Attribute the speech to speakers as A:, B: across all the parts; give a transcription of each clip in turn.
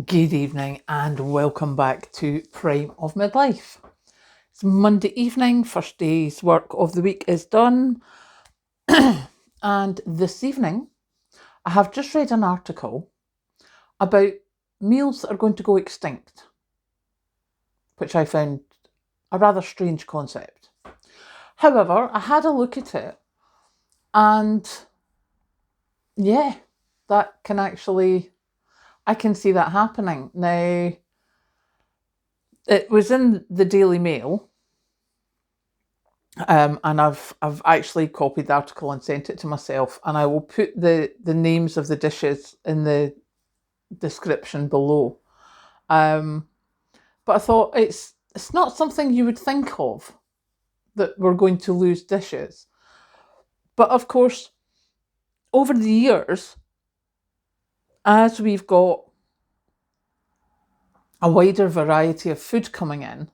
A: Good evening and welcome back to Prime of Midlife. It's Monday evening, first day's work of the week is done. And this evening, I have just read an article about meals that are going to go extinct, which I found a rather strange concept. However, I had a look at it and yeah, that can actually, I can see that happening. Now, it was in the Daily Mail, and I've actually copied the article and sent it to myself, and I will put the names of the dishes in the description below. But I thought it's not something you would think of, that we're going to lose dishes. But of course, over the years, as we've got a wider variety of food coming in,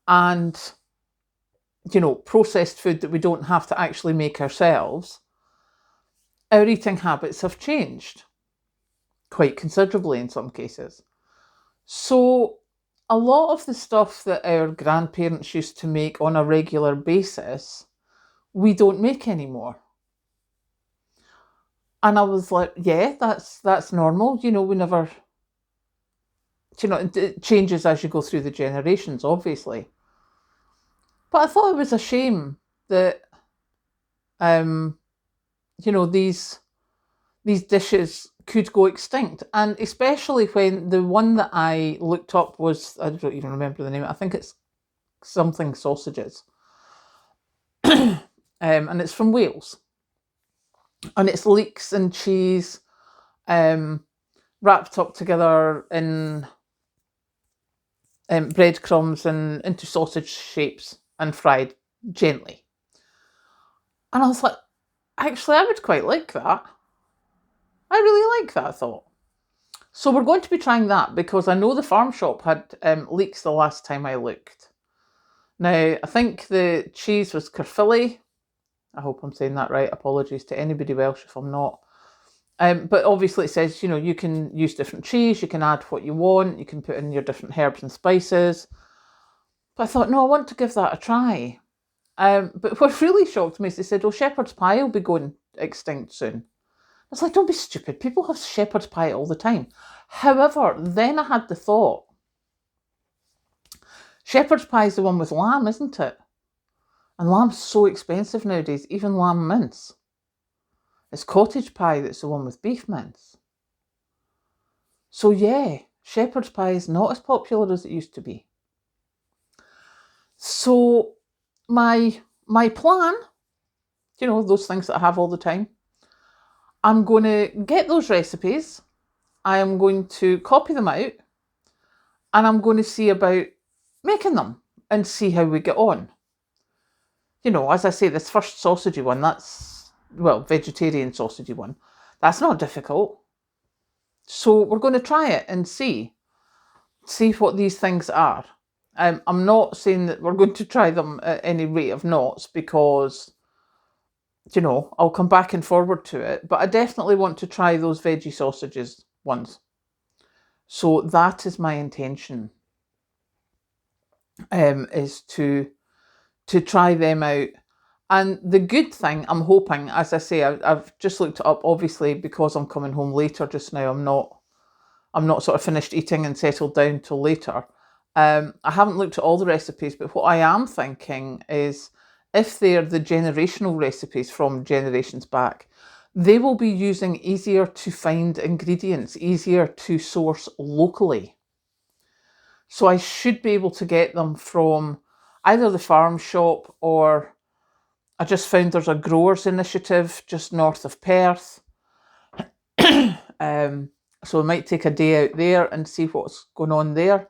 A: and processed food that we don't have to actually make ourselves, our eating habits have changed quite considerably in some cases. So a lot of the stuff that our grandparents used to make on a regular basis, we don't make anymore. And I was like, yeah, that's normal. We never, it changes as you go through the generations, obviously. But I thought it was a shame that, these dishes could go extinct. And especially when the one that I looked up was, I don't even remember the name, I think it's something sausages. And it's from Wales. And it's leeks and cheese wrapped up together in breadcrumbs and into sausage shapes and fried gently. And I was like, actually, I would quite like that. I really like that thought. So we're going to be trying that because I know the farm shop had leeks the last time I looked. Now, I think the cheese was Caerphilly. I hope I'm saying that right. Apologies to anybody Welsh if I'm not. But obviously it says, you can use different cheese, you can add what you want, you can put in your different herbs and spices. But I thought, no, I want to give that a try. But what really shocked me is they said, shepherd's pie will be going extinct soon. I was like, don't be stupid. People have shepherd's pie all the time. However, then I had the thought, shepherd's pie is the one with lamb, isn't it? And lamb's so expensive nowadays, even lamb mince. It's cottage pie that's the one with beef mince. So yeah, shepherd's pie is not as popular as it used to be. So my plan, those things that I have all the time, I'm going to get those recipes, I am going to copy them out, and I'm going to see about making them and see how we get on. As I say, this first sausagey one, vegetarian sausagey one, that's not difficult. So we're going to try it and see what these things are. I'm not saying that we're going to try them at any rate of knots because, I'll come back and forward to it, but I definitely want to try those veggie sausages ones. So that is my intention, is to try them out. And the good thing, I'm hoping, as I say, I've just looked it up, obviously, because I'm coming home later just now. I'm not sort of finished eating and settled down till later. I haven't looked at all the recipes, but what I am thinking is if they're the generational recipes from generations back, they will be using easier to find ingredients, easier to source locally. So I should be able to get them from either the farm shop, or I just found there's a growers initiative just north of Perth. So I might take a day out there and see what's going on there.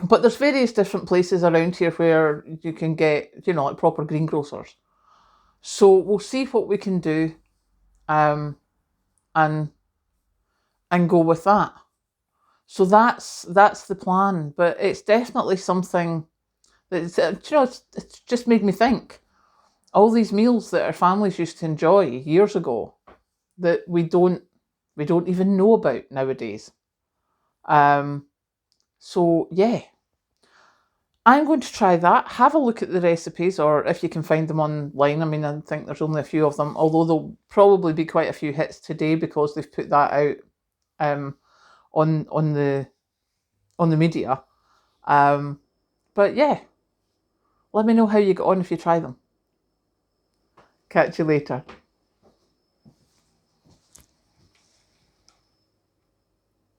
A: But there's various different places around here where you can get, like proper greengrocers. So we'll see what we can do, and go with that. So that's the plan. But it's definitely something that it's just made me think. All these meals that our families used to enjoy years ago that we don't we don't even know about nowadays. So yeah, I'm going to try that. Have a look at the recipes, or if you can find them online. I mean, I think there's only a few of them, although there'll probably be quite a few hits today because they've put that out on the media. But yeah, let me know how you get on if you try them. Catch you later.